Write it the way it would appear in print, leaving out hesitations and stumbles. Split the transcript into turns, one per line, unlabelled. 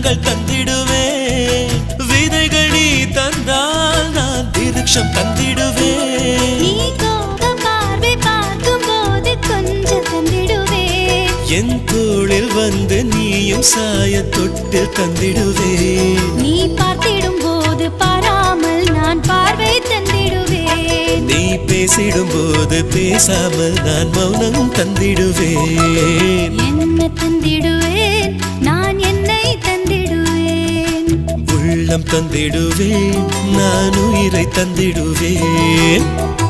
பழங்கள் தந்திடுவேன். விதைகள் நீ தந்தால் நான் விருட்சம் தந்திடுவேன்.
நீ கோப பார்வை பார்க்கும் போது கொஞ்சம் தந்திடுவேன்.
என் தோளில் வந்து நீயும் சாய தொட்டு தந்திடுவேன்.
நீ பார்த்திடும் போது பாராமல் நான் பார்வை தந்திடுவேன்.
நீ பேசிடும் போது பேசாமல் நான் மௌனம் தந்திடுவேன்.
என்ன தந்திடுவேன், நான் என்னை தந்திடுவேன்.
உள்ளம் தந்திடுவேன், நான் உயிரை தந்திடுவேன்.